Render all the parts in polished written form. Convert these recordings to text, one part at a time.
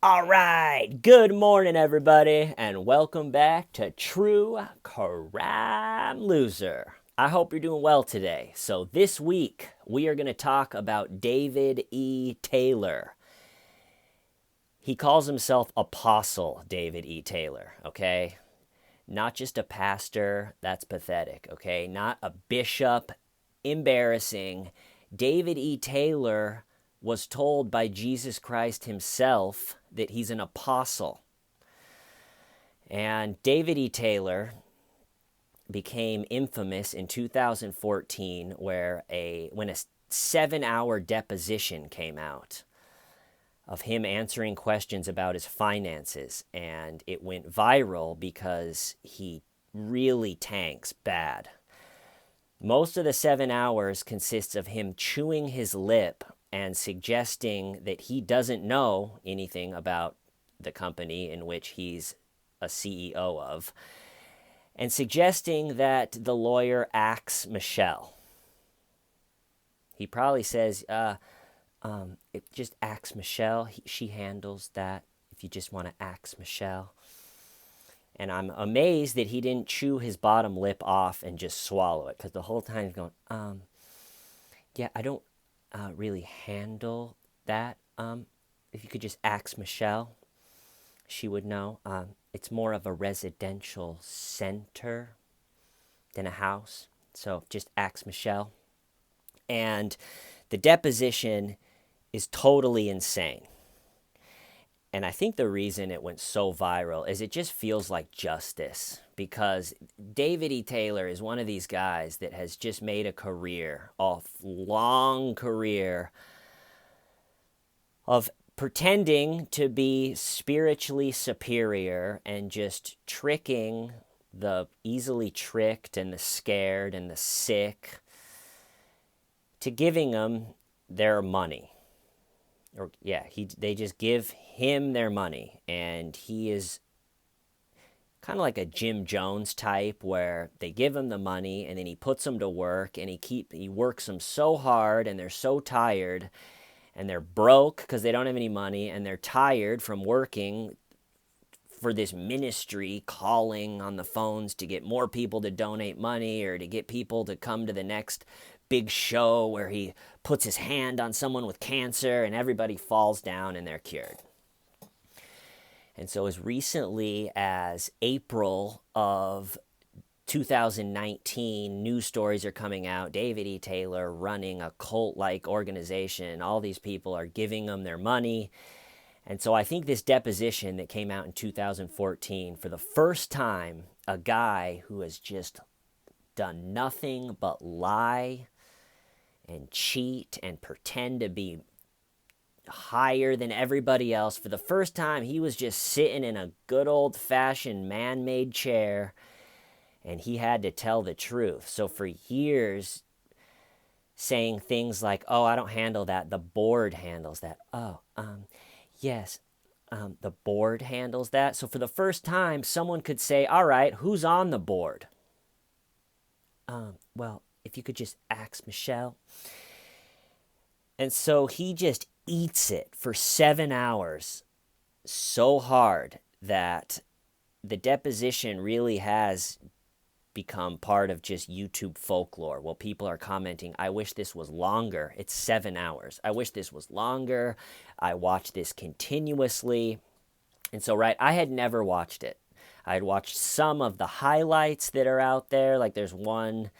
All right, good morning, everybody, and welcome back to True Crime Loser. I hope you're doing well today. So, this week we are going to talk about David E. Taylor. He calls himself Apostle David E. Taylor, okay? Not just a pastor, that's pathetic, okay? Not a bishop, embarrassing. David E. Taylor was told by Jesus Christ himself that he's an apostle. And David E. Taylor became infamous in 2014 when a 7-hour deposition came out of him answering questions about his finances, and it went viral because he really tanks bad. Most of the 7 hours consists of him chewing his lip and suggesting that he doesn't know anything about the company in which he's a CEO of, and suggesting that the lawyer axe Michelle. He probably says, just axe Michelle. She handles that if you just want to axe Michelle. And I'm amazed that he didn't chew his bottom lip off and just swallow it, because the whole time he's going, yeah, I don't really handle that. If you could just ask Michelle, she would know. It's more of a residential center than a house. So just ask Michelle. And the deposition is totally insane. And I think the reason it went so viral is it just feels like justice, because David E. Taylor is one of these guys that has just made a long career of pretending to be spiritually superior and just tricking the easily tricked and the scared and the sick to giving them their money. They just give him their money, and he is kind of like a Jim Jones type, where they give him the money and then he puts them to work, and he works them so hard, and they're so tired, and they're broke because they don't have any money, and they're tired from working for this ministry, calling on the phones to get more people to donate money or to get people to come to the next big show where he puts his hand on someone with cancer and everybody falls down and they're cured. And so as recently as April of 2019, news stories are coming out. David E. Taylor running a cult-like organization. All these people are giving them their money. And so I think this deposition that came out in 2014, for the first time, a guy who has just done nothing but lie and cheat and pretend to be higher than everybody else. For the first time, he was just sitting in a good old-fashioned man-made chair, and he had to tell the truth. So for years, saying things like, oh, I don't handle that, the board handles that. Yes, the board handles that. So for the first time, someone could say, all right, who's on the board? Well, if you could just ask Michelle. And so he just eats it for 7 hours so hard that the deposition really has become part of just YouTube folklore. Well, people are commenting, I wish this was longer. It's 7 hours. I wish this was longer. I watched this continuously. And so, I had never watched it. I had watched some of the highlights that are out there. Like there's one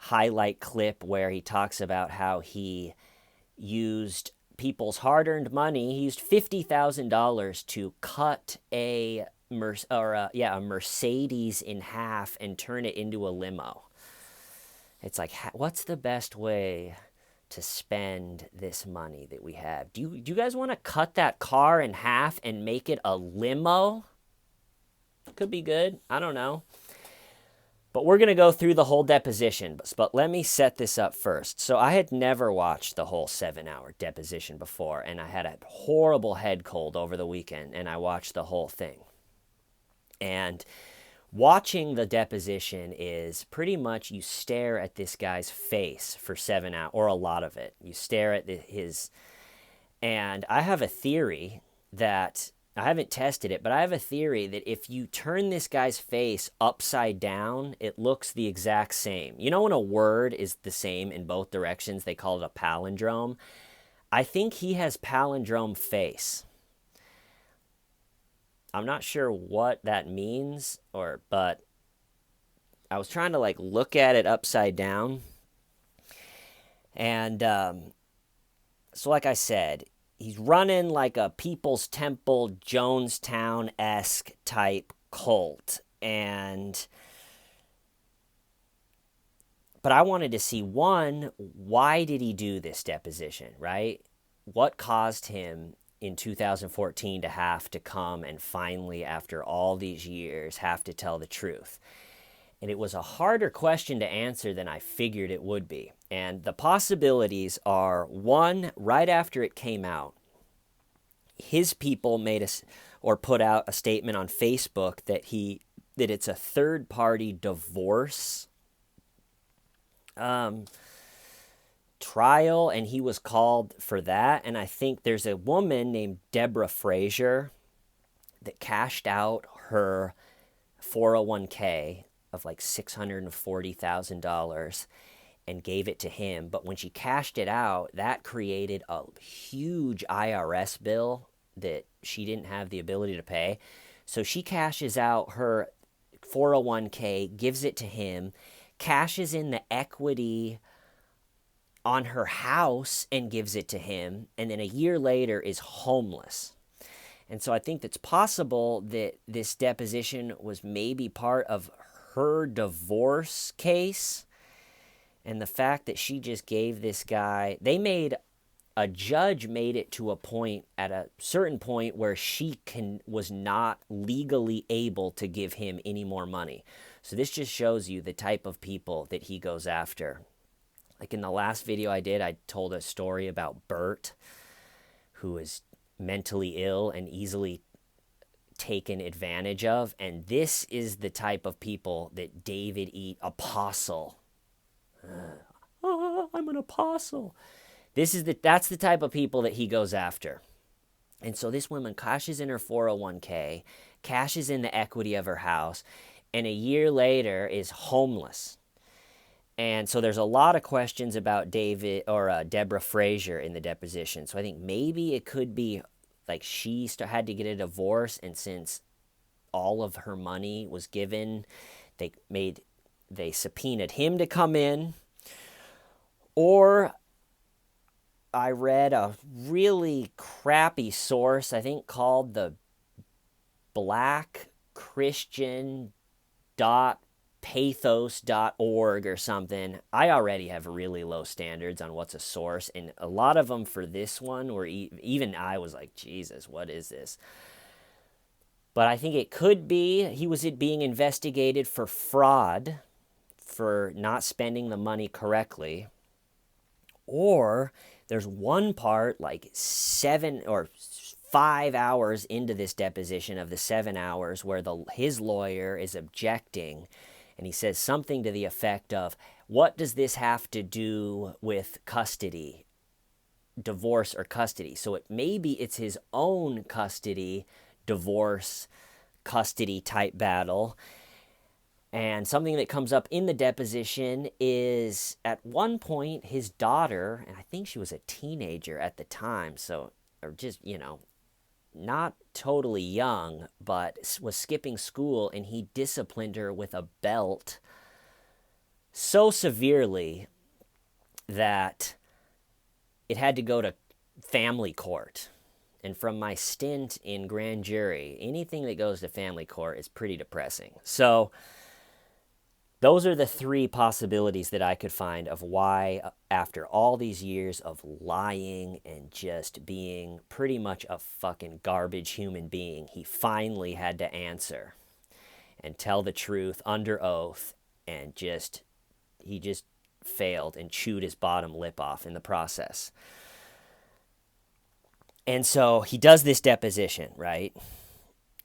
highlight clip where he talks about how he used people's hard-earned money. He used $50,000 to cut a Mercedes in half and turn it into a limo. It's like, what's the best way to spend this money that we have? Do you guys want to cut that car in half and make it a limo? Could be good. I don't know. But we're going to go through the whole deposition. But let me set this up first. So I had never watched the whole 7-hour deposition before, and I had a horrible head cold over the weekend, and I watched the whole thing. And watching the deposition is pretty much you stare at this guy's face for 7 hours, or a lot of it. You stare at his, and I have a theory that I haven't tested it, but I have a theory that if you turn this guy's face upside down, it looks the exact same. You know when a word is the same in both directions, they call it a palindrome? I think he has palindrome face. I'm not sure what that means, but I was trying to like look at it upside down. And so like I said, he's running like a People's Temple, Jonestown-esque type cult. But I wanted to see, one, why did he do this deposition, right? What caused him in 2014 to have to come and finally, after all these years, have to tell the truth? And it was a harder question to answer than I figured it would be. And the possibilities are, one, right after it came out, his people put out a statement on Facebook that it's a third-party divorce trial, and he was called for that. And I think there's a woman named Deborah Frazier that cashed out her 401k of like $640,000 and gave it to him. But when she cashed it out, that created a huge IRS bill that she didn't have the ability to pay. So she cashes out her 401k, gives it to him, cashes in the equity on her house and gives it to him, and then a year later is homeless. And so I think it's possible that this deposition was maybe part of her divorce case, and the fact that she just gave this guy, a judge made it to a point, at a certain point, where she was not legally able to give him any more money. So this just shows you the type of people that he goes after. Like in the last video I did, I told a story about Bert, who is mentally ill and easily taken advantage of. And this is the type of people that David Apostle. I'm an apostle. That's the type of people that he goes after. And so this woman cashes in her 401k, cashes in the equity of her house, and a year later is homeless. And so there's a lot of questions about Deborah Frazier in the deposition. So I think maybe it could be like she had to get a divorce, and since all of her money was given, they subpoenaed him to come in. Or I read a really crappy source, I think called the Black Christian pathos.org or something. I already have really low standards on what's a source, and a lot of them for this one were even I was like, Jesus, what is this? But I think it could be he was being investigated for fraud, for not spending the money correctly. Or there's one part, like 7 or 5 hours into this deposition of the 7 hours, where his lawyer is objecting, and he says something to the effect of, what does this have to do with custody, divorce or custody? So maybe it's his own custody, divorce, custody type battle. And something that comes up in the deposition is, at one point, his daughter, and I think she was a teenager at the time, or just, not totally young, but was skipping school, and he disciplined her with a belt so severely that it had to go to family court. And from my stint in grand jury, anything that goes to family court is pretty depressing. So those are the 3 possibilities that I could find of why, after all these years of lying and just being pretty much a fucking garbage human being, he finally had to answer and tell the truth under oath, and he just failed and chewed his bottom lip off in the process. And so he does this deposition, right?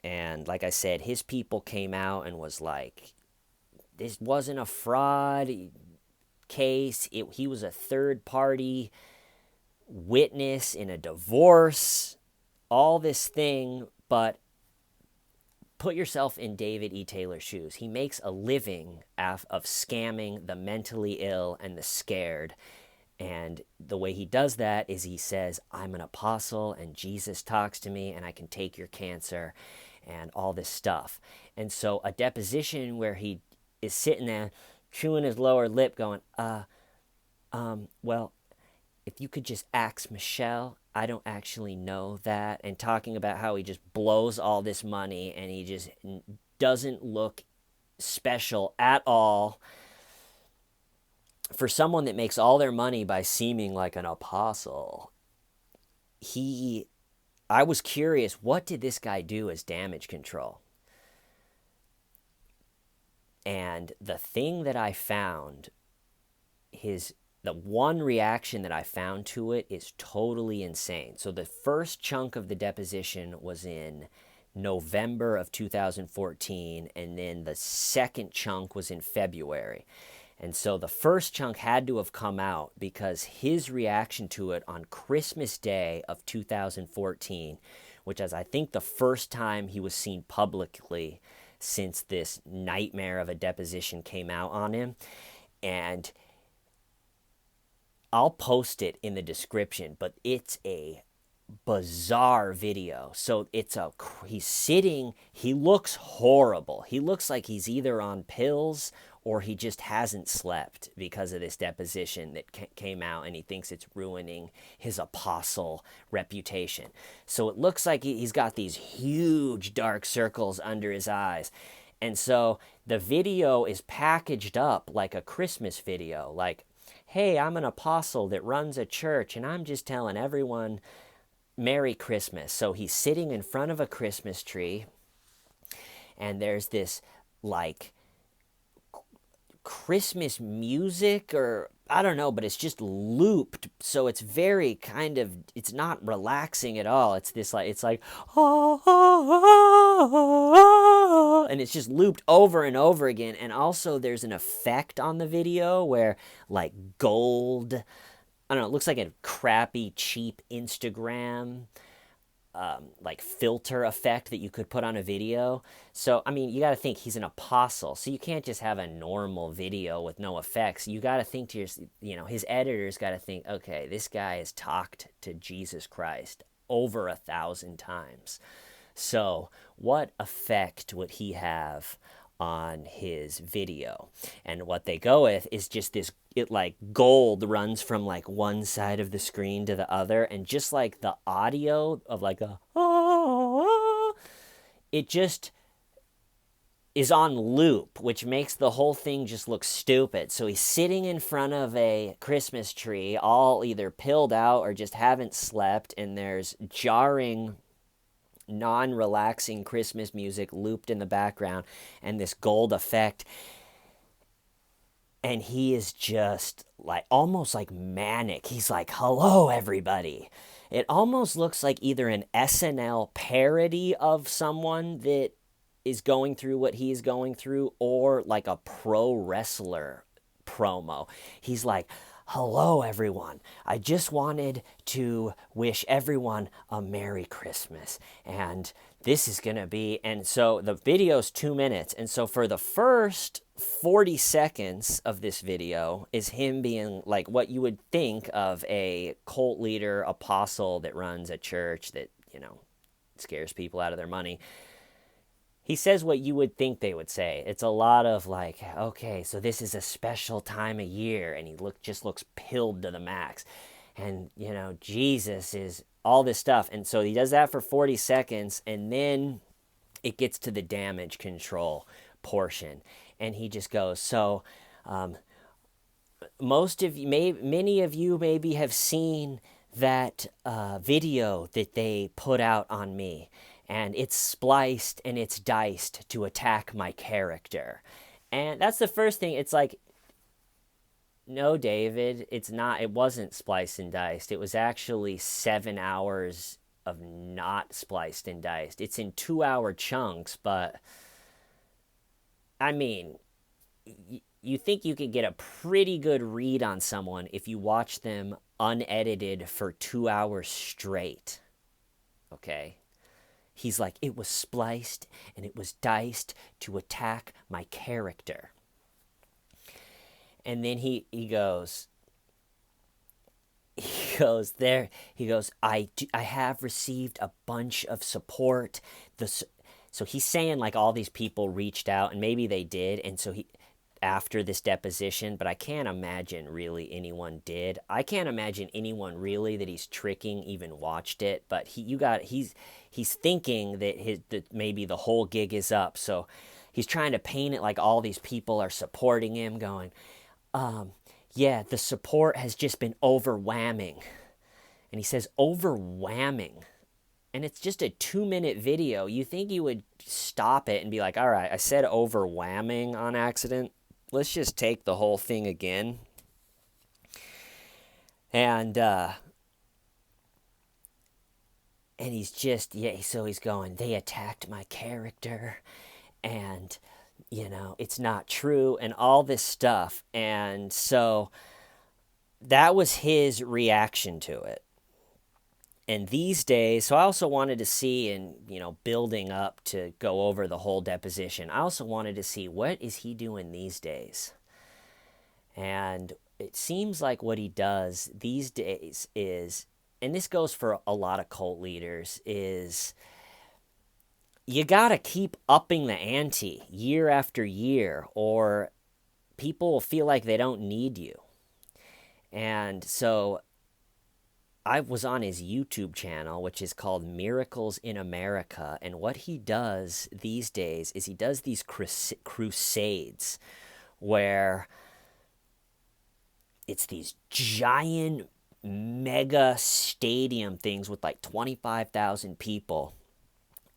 And like I said, his people came out and was like, this wasn't a fraud case. He was a third-party witness in a divorce. all this thing, but put yourself in David E. Taylor's shoes. He makes a living of scamming the mentally ill and the scared. And the way he does that is he says, I'm an apostle and Jesus talks to me and I can take your cancer and all this stuff. And so a deposition where he is sitting there chewing his lower lip going, well, if you could just ask Michelle, I don't actually know that, and talking about how he just blows all this money and he just doesn't look special at all for someone that makes all their money by seeming like an apostle. I was curious, what did this guy do as damage control? And the thing that I found, the one reaction that I found to it is totally insane. So the first chunk of the deposition was in November of 2014, and then the second chunk was in February. And so the first chunk had to have come out because his reaction to it on Christmas Day of 2014, which is I think the first time he was seen publicly since this nightmare of a deposition came out on him. And I'll post it in the description, but it's a bizarre video. So he's sitting, he looks horrible. He looks like he's either on pills or he just hasn't slept because of this deposition that came out, and he thinks it's ruining his apostle reputation. So it looks like he's got these huge dark circles under his eyes. And so the video is packaged up like a Christmas video, like, hey, I'm an apostle that runs a church, and I'm just telling everyone Merry Christmas. So he's sitting in front of a Christmas tree, and there's this, like, Christmas music, or I don't know, but it's just looped, so it's very kind of, it's not relaxing at all. It's this, like, it's like, and it's just looped over and over again. And also there's an effect on the video where, like, gold, I don't know, it looks like a crappy, cheap Instagram like filter effect that you could put on a video. So, I mean, you got to think he's an apostle, so you can't just have a normal video with no effects. You got to think to yourself, his editors got to think, okay, this guy has talked to Jesus Christ over 1,000 times. So what effect would he have on his video? And what they go with is just this, it like gold runs from like one side of the screen to the other, and just like the audio of like it just is on loop, which makes the whole thing just look stupid. So he's sitting in front of a Christmas tree, all either pilled out or just haven't slept, and there's jarring, non-relaxing Christmas music looped in the background and this gold effect, and he is just like almost like manic. He's like, hello everybody. It almost looks like either an SNL parody of someone that is going through what he's going through, or like a pro wrestler promo. He's like, hello everyone, I just wanted to wish everyone a Merry Christmas, and this is gonna be, and so the video's 2 minutes, and so for the first 40 seconds of this video is him being like what you would think of a cult leader apostle that runs a church that, scares people out of their money. He says what you would think they would say. It's a lot of like, okay, so this is a special time of year, and he just looks pilled to the max. And, Jesus is all this stuff. And so he does that for 40 seconds, and then it gets to the damage control portion. And he just goes, so many of you maybe have seen that video that they put out on me, and it's spliced and it's diced to attack my character. And that's the first thing. It's like, no, David, it's not. It wasn't spliced and diced. It was actually 7 hours of not spliced and diced. It's in 2-hour chunks, but I mean, you think you could get a pretty good read on someone if you watch them unedited for 2 hours straight. okay? He's like, it was spliced and it was diced to attack my character. And then he goes, I have received a bunch of support. So he's saying like all these people reached out, and maybe they did, and so he, after this deposition, but I can't imagine really anyone did. I can't imagine anyone really that he's tricking even watched it. But he's thinking that maybe the whole gig is up. So he's trying to paint it like all these people are supporting him, going, yeah, the support has just been overwhelming. And he says overwhelming. And it's just a 2-minute video. You think you would stop it and be like, all right, I said overwhelming on accident. Let's just take the whole thing again. And he's just, so he's going, they attacked my character. And, it's not true. And all this stuff. And so that was his reaction to it. And these days, so I also wanted to see, and building up to go over the whole deposition, I also wanted to see what is he doing these days. And it seems like what he does these days is, and this goes for a lot of cult leaders, is you gotta keep upping the ante year after year, or people will feel like they don't need you. And so I was on his YouTube channel, which is called Miracles in America. And what he does these days is he does these crusades where it's these giant mega stadium things with like 25,000 people.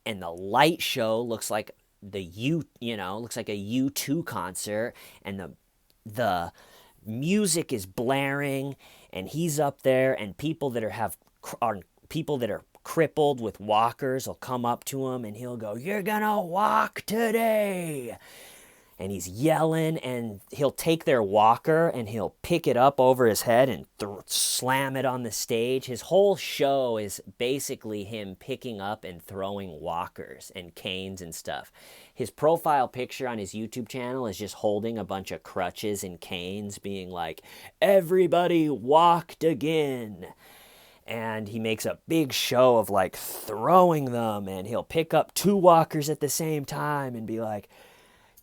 And the light show looks like looks like a U2 concert. And the music is blaring, and he's up there, and people that are crippled with walkers will come up to him, and he'll go, "You're gonna walk today," and he's yelling, and he'll take their walker and he'll pick it up over his head and slam it on the stage. His whole show is basically him picking up and throwing walkers and canes and stuff. His profile picture on his YouTube channel is just holding a bunch of crutches and canes, being like, "Everybody walked again." And he makes a big show of like throwing them, and he'll pick up 2 walkers at the same time and be like,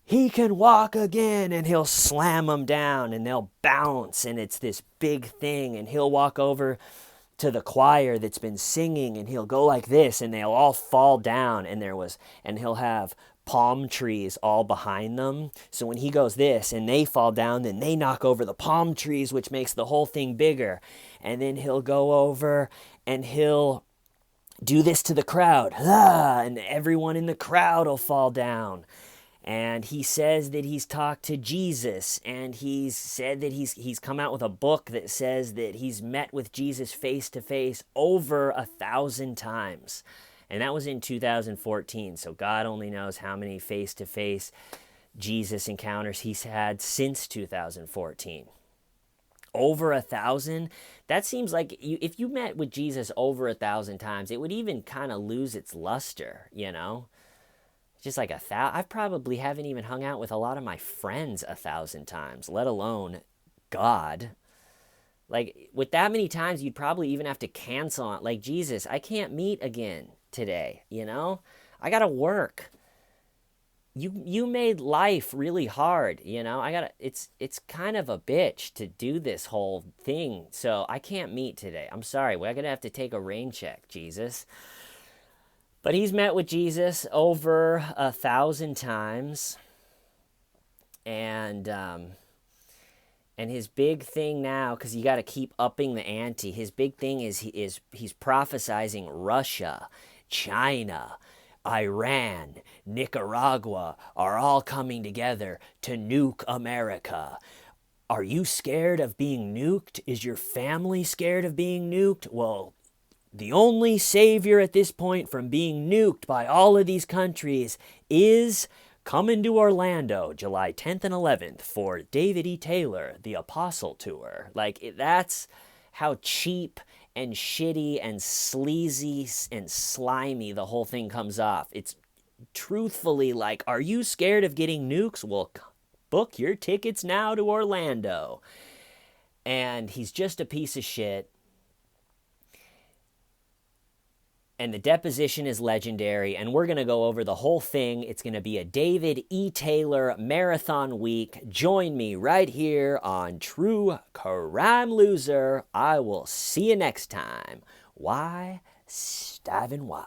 "He can walk again," and he'll slam them down and they'll bounce, and it's this big thing. And he'll walk over to the choir that's been singing, and he'll go like this, and they'll all fall down, and he'll have palm trees all behind them. So when he goes this and they fall down, then they knock over the palm trees, which makes the whole thing bigger. And then he'll go over and he'll do this to the crowd, and everyone in the crowd will fall down. And he says that he's talked to Jesus, and he's said that he's come out with a book that says that he's met with Jesus face to face over 1,000 times. And that was in 2014, so God only knows how many face-to-face Jesus encounters he's had since 2014. Over 1,000? That seems like if you met with Jesus over 1,000 times, it would even kind of lose its luster, Just like 1,000. I probably haven't even hung out with a lot of my friends 1,000 times, let alone God. Like, with that many times, you'd probably even have to cancel it. Like, Jesus, I can't meet again today, I gotta work. You made life really hard, it's kind of a bitch to do this whole thing, so I can't meet today. I'm sorry, we're gonna have to take a rain check, Jesus. But he's met with Jesus over 1,000 times, and his big thing now, because you got to keep upping the ante, his big thing is he's prophesizing Russia, China, Iran, Nicaragua are all coming together to nuke America. Are you scared of being nuked? Is your family scared of being nuked? Well, the only savior at this point from being nuked by all of these countries is coming to Orlando July 10th and 11th for David E. Taylor, the Apostle Tour. Like, that's how cheap and shitty and sleazy and slimy the whole thing comes off. It's truthfully like, are you scared of getting nukes? Well, book your tickets now to Orlando. And he's just a piece of shit. And the deposition is legendary, and we're going to go over the whole thing. It's going to be a David E. Taylor marathon week. Join me right here on True Crime Loser. I will see you next time. Why? Stiving why?